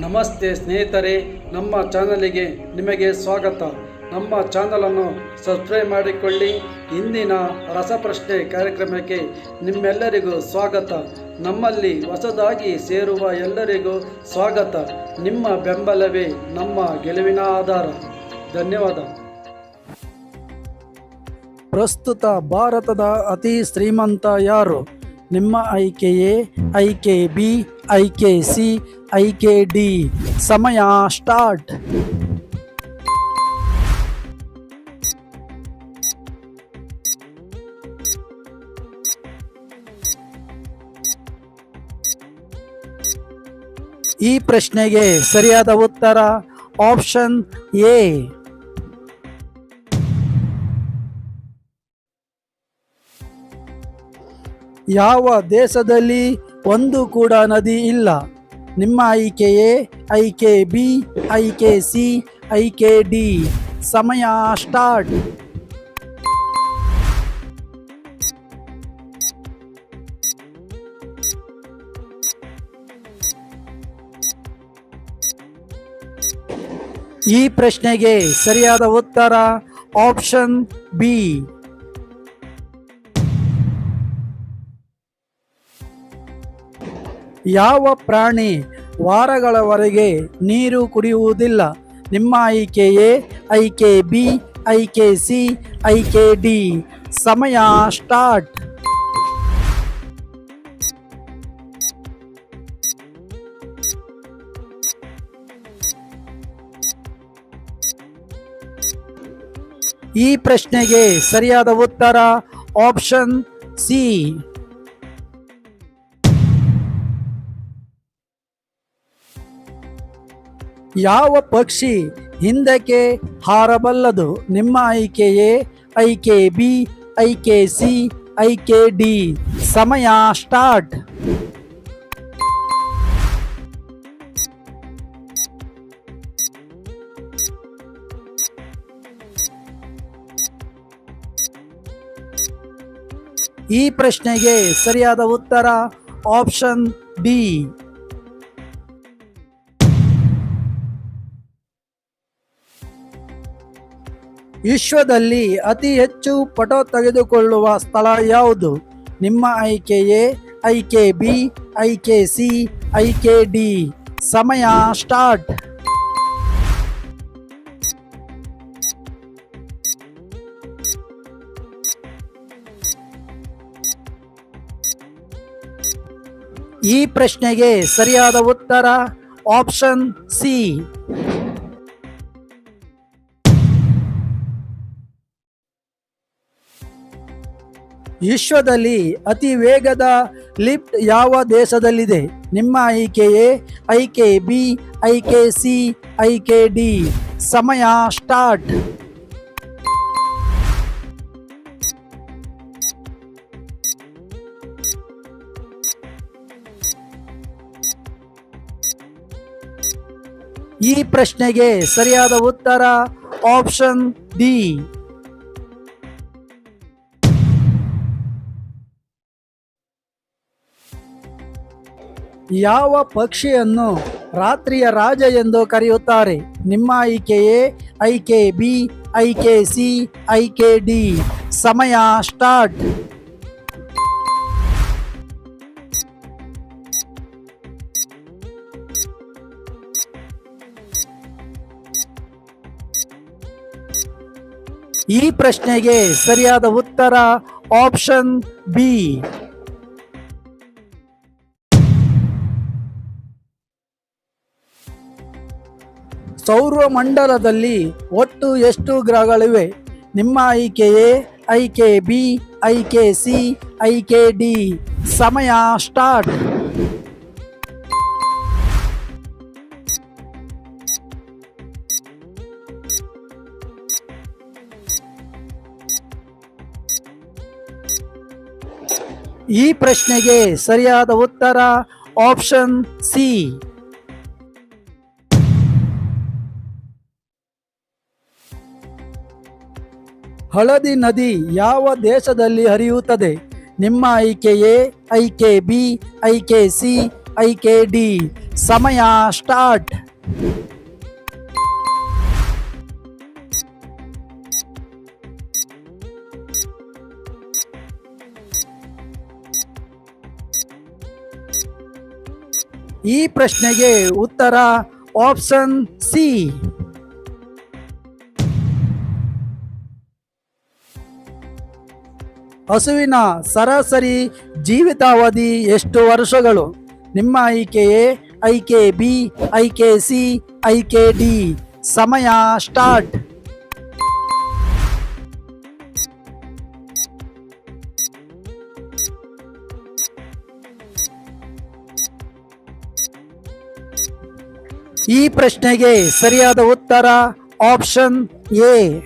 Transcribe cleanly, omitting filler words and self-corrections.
ನಮಸ್ತೆ ಸ್ನೇಹಿತರೆ, ನಮ್ಮ ಚಾನಲಿಗೆ ನಿಮಗೆ ಸ್ವಾಗತ. ನಮ್ಮ ಚಾನಲನ್ನು ಸಬ್ಸ್ಕ್ರೈಬ್ ಮಾಡಿಕೊಳ್ಳಿ. ಇಂದಿನ ರಸಪ್ರಶ್ನೆ ಕಾರ್ಯಕ್ರಮಕ್ಕೆ ನಿಮ್ಮೆಲ್ಲರಿಗೂ ಸ್ವಾಗತ. ನಮ್ಮಲ್ಲಿ ಹೊಸದಾಗಿ ಸೇರುವ ಎಲ್ಲರಿಗೂ ಸ್ವಾಗತ. ನಿಮ್ಮ ಬೆಂಬಲವೇ ನಮ್ಮ ಗೆಲುವಿನ ಆಧಾರ. ಧನ್ಯವಾದ. ಪ್ರಸ್ತುತ ಭಾರತದ ಅತಿ ಶ್ರೀಮಂತ ಯಾರು? ನಿಮ್ಮ ಆಯ್ಕೆ ಎ, ಆಯ್ಕೆ ಬಿ, ಆಯ್ಕೆ ಸಿ, ಆಯ್ಕೆ ಡಿ. ಸಮಯ ಸ್ಟಾರ್ಟ್. ಈ ಪ್ರಶ್ನೆಗೆ ಸರಿಯಾದ ಉತ್ತರ ಆಪ್ಷನ್ ಎ. ಯಾವ ದೇಶದಲ್ಲಿ ಒಂದು ಕೂಡ ನದಿ ಇಲ್ಲ? ನಿಮ್ಮ ಆಯ್ಕೆ ಎ, ಆಯ್ಕೆ ಬಿ, ಆಯ್ಕೆ ಸಿ, ಆಯ್ಕೆ ಡಿ. ಸಮಯ ಸ್ಟಾರ್ಟ್. ಈ ಪ್ರಶ್ನೆಗೆ ಸರಿಯಾದ ಉತ್ತರ ಆಪ್ಷನ್ ಬಿ. ಯಾವ ಪ್ರಾಣಿ ವಾರಗಳವರೆಗೆ ನೀರು ಕುಡಿಯುವುದಿಲ್ಲ? ನಿಮ್ಮ ಆಯ್ಕೆ ಎ, ಆಯ್ಕೆ ಬಿ, ಆಯ್ಕೆ ಸಿ, ಆಯ್ಕೆ ಡಿ. ಸಮಯ ಸ್ಟಾರ್ಟ್. ಈ ಪ್ರಶ್ನೆಗೆ ಸರಿಯಾದ ಉತ್ತರ ಆಪ್ಷನ್ ಸಿ. ಯಾವ ಪಕ್ಷಿ ಹಿಂದಕ್ಕೆ ಹಾರಬಲ್ಲದು? ನಿಮ್ಮ ಆಯ್ಕೆ ಎ, ಆಯ್ಕೆ ಬಿ, ಆಯ್ಕೆ ಸಿ, ಆಯ್ಕೆ ಡಿ. ಸಮಯ ಸ್ಟಾರ್ಟ್. ಈ ಪ್ರಶ್ನೆಗೆ ಸರಿಯಾದ ಉತ್ತರ ಆಪ್ಷನ್ ಬಿ. ವಿಶ್ವದಲ್ಲಿ ಅತಿ ಹೆಚ್ಚು ಫೋಟೋ ತೆಗೆದುಕೊಳ್ಳುವ ಸ್ಥಳ ಯಾವುದು? ನಿಮ್ಮ ಆಯ್ಕೆ ಎ, ಆಯ್ಕೆ ಬಿ, ಆಯ್ಕೆ ಸಿ, ಆಯ್ಕೆ ಡಿ. ಸಮಯ ಸ್ಟಾರ್ಟ್. ಈ ಪ್ರಶ್ನೆಗೆ ಸರಿಯಾದ ಉತ್ತರ ಆಪ್ಷನ್ ಸಿ. ವಿಶ್ವದಲ್ಲಿ ಅತಿ ವೇಗದ ಲಿಫ್ಟ್ ಯಾವ ದೇಶದಲ್ಲಿದೆ? ನಿಮ್ಮ ಆಯ್ಕೆ ಎ, ಆಯ್ಕೆ ಬಿ, ಆಯ್ಕೆ ಸಿ, ಆಯ್ಕೆ ಡಿ. ಸಮಯ ಸ್ಟಾರ್ಟ್. ಈ ಪ್ರಶ್ನೆಗೆ ಸರಿಯಾದ ಉತ್ತರ ಆಪ್ಷನ್ ಡಿ. ಯಾವ ಪಕ್ಷಿಯನ್ನು ರಾತ್ರಿಯ ರಾಜ ಎಂದು ಕರೆಯುತ್ತಾರೆ? ನಿಮ್ಮ ಆಯ್ಕೆ ಎ, ಆಯ್ಕೆ ಬಿ, ಆಯ್ಕೆ ಸಿ, ಆಯ್ಕೆ ಡಿ. ಸಮಯ ಸ್ಟಾರ್ಟ್. ಈ ಪ್ರಶ್ನೆಗೆ ಸರಿಯಾದ ಉತ್ತರ ಆಪ್ಷನ್ ಬಿ. ಸೌರಮಂಡಲದಲ್ಲಿ ಒಟ್ಟು ಎಷ್ಟು ಗ್ರಹಗಳಿವೆ? ನಿಮ್ಮ ಆಯ್ಕೆ ಎ, ಆಯ್ಕೆ ಬಿ, ಆಯ್ಕೆ ಸಿ, ಆಯ್ಕೆ ಡಿ. ಸಮಯ ಸ್ಟಾರ್ಟ್. ಈ ಪ್ರಶ್ನೆಗೆ ಸರಿಯಾದ ಉತ್ತರ ಆಪ್ಷನ್ ಸಿ. ಹಳದಿ ನದಿ ಯಾವ ದೇಶದಲ್ಲಿ ಹರಿಯುತ್ತದೆ? ನಿಮ್ಮ ಆಯ್ಕೆ ಎ, ಆಯ್ಕೆ ಬಿ, ಆಯ್ಕೆ ಸಿ, ಆಯ್ಕೆ ಡಿ. ಸಮಯ ಸ್ಟಾರ್ಟ್. ಈ ಪ್ರಶ್ನೆಗೆ ಉತ್ತರ ಆಪ್ಷನ್ ಸಿ. ಹಸುವಿನ ಸರಾಸರಿ ಜೀವಿತಾವಧಿ ಎಷ್ಟು ವರ್ಷಗಳು? ನಿಮ್ಮ ಆಯ್ಕೆಯೇ ಆಯ್ಕೆ ಬಿ, ಆಯ್ಕೆ ಸಿ, ಆಯ್ಕೆ ಡಿ. ಸಮಯ ಸ್ಟಾರ್ಟ್. ಈ ಪ್ರಶ್ನೆಗೆ ಸರಿಯಾದ ಉತ್ತರ ಆಪ್ಷನ್ ಎ.